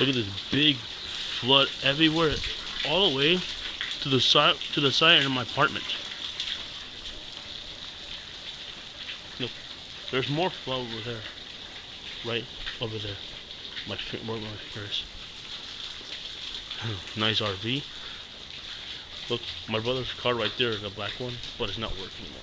Look at this big flood everywhere, all the way to the side of my apartment. Look, there's more flood over there, right over there. Where my fingers. Nice RV. Look, my brother's car right there, the black one, but it's not working anymore.